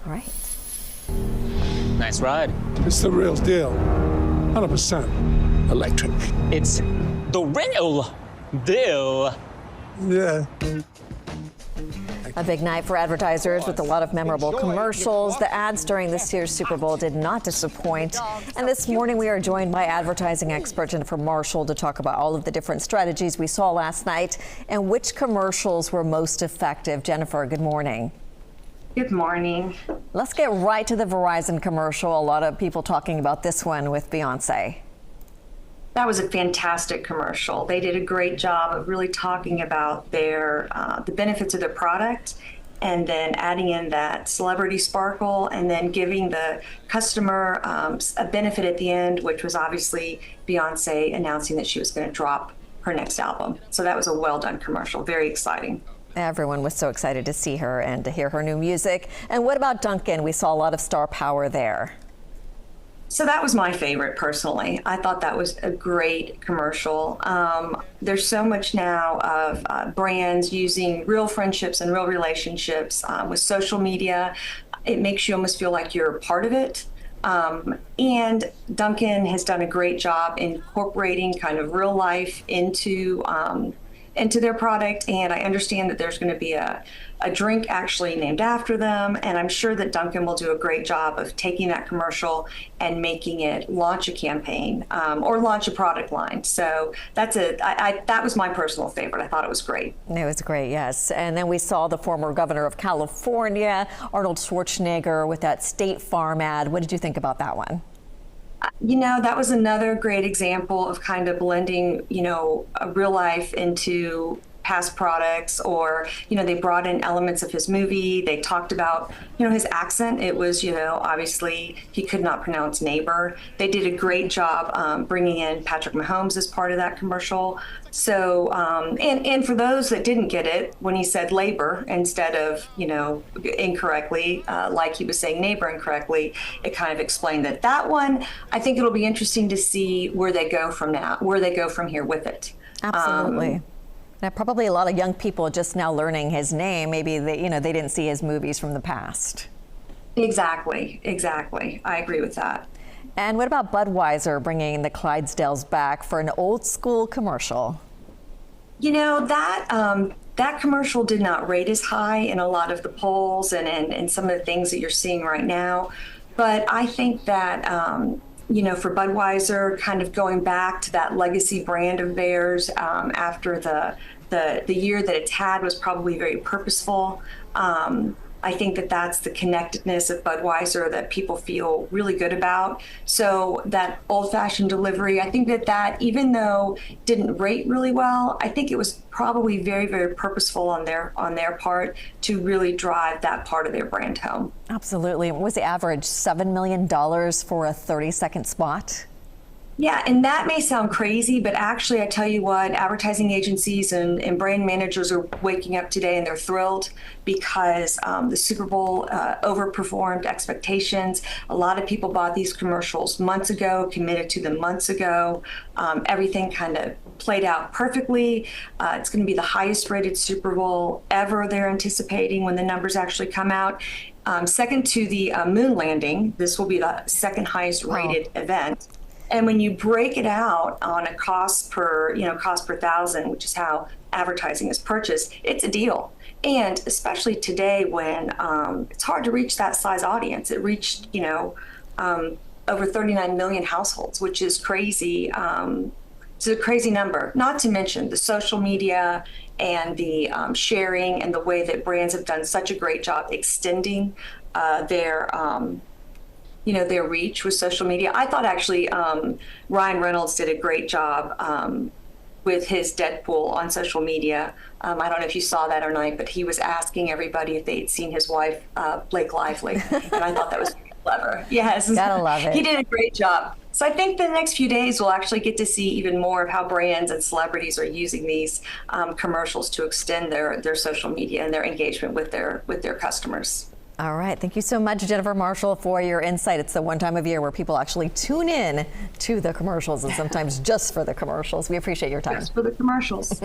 All right. Nice ride. It's the real deal. 100% electric. It's the real deal. Yeah. A big night for advertisers with a lot of memorable commercials. The ads during this year's Super Bowl did not disappoint. And this morning we are joined by advertising expert Jennifer Marshall to talk about all of the different strategies we saw last night and which commercials were most effective. Jennifer, good morning. Good morning. Let's get right to the Verizon commercial. A lot of people talking about this one with Beyonce. That was a fantastic commercial. They did a great job of really talking about their the benefits of their product, and then adding in that celebrity sparkle, and then giving the customer a benefit at the end, which was obviously Beyonce announcing that she was going to drop her next album. So that was a well done commercial. Very exciting. Everyone was so excited to see her and to hear her new music. And what about Dunkin'? We saw a lot of star power there. So that was my favorite personally. I thought that was a great commercial. There's so much now of brands using real friendships and real relationships with social media. It makes you almost feel like you're a part of it. And Dunkin' has done a great job incorporating kind of real life into their product. And I understand that there's going to be a drink actually named after them. And I'm sure that Dunkin' will do a great job of taking that commercial and making it launch a campaign or launch a product line. So that was my personal favorite. I thought it was great. It was great, yes. And then we saw the former governor of California, Arnold Schwarzenegger, with that State Farm ad. What did you think about that one? You know, that was another great example of kind of blending, a real life into past products, or, they brought in elements of his movie. They talked about, his accent. It was, obviously he could not pronounce neighbor. They did a great job bringing in Patrick Mahomes as part of that commercial. So, and for those that didn't get it, when he said labor instead of, incorrectly, like he was saying neighbor incorrectly, it kind of explained that one. I think it'll be interesting to see where they go from here with it. Absolutely. Now, probably a lot of young people just now learning his name. Maybe they didn't see his movies from the past. Exactly. I agree with that. And what about Budweiser bringing the Clydesdales back for an old school commercial? That commercial did not rate as high in a lot of the polls and some of the things that you're seeing right now. But I think that, for Budweiser, kind of going back to that legacy brand of theirs after the year that it's had was probably very purposeful. I think that that's the connectedness of Budweiser that people feel really good about. So that old-fashioned delivery, I think that even though it didn't rate really well, I think it was probably very, very purposeful on their part to really drive that part of their brand home. Absolutely. What was the average? $7 million for a 30-second spot? Yeah, and that may sound crazy, but actually, I tell you what, advertising agencies and brand managers are waking up today and they're thrilled because the Super Bowl overperformed expectations. A lot of people bought these commercials months ago, committed to them months ago. Everything kind of played out perfectly. It's going to be the highest rated Super Bowl ever, they're anticipating, when the numbers actually come out. Second to the moon landing, this will be the second highest rated event. And when you break it out on a cost per thousand, which is how advertising is purchased, it's a deal. And especially today when it's hard to reach that size audience. It reached, over 39 million households, which is crazy. It's a crazy number, not to mention the social media and the sharing and the way that brands have done such a great job extending their reach with social media. I thought actually Ryan Reynolds did a great job with his Deadpool on social media. I don't know if you saw that or not, but he was asking everybody if they'd seen his wife, Blake Lively. And I thought that was very clever. Yes. Gotta love it. He did a great job. So I think the next few days we'll actually get to see even more of how brands and celebrities are using these commercials to extend their social media and their engagement with their customers. All right. Thank you so much, Jennifer Marshall, for your insight. It's the one time of year where people actually tune in to the commercials, and sometimes just for the commercials. We appreciate your time. Just for the commercials.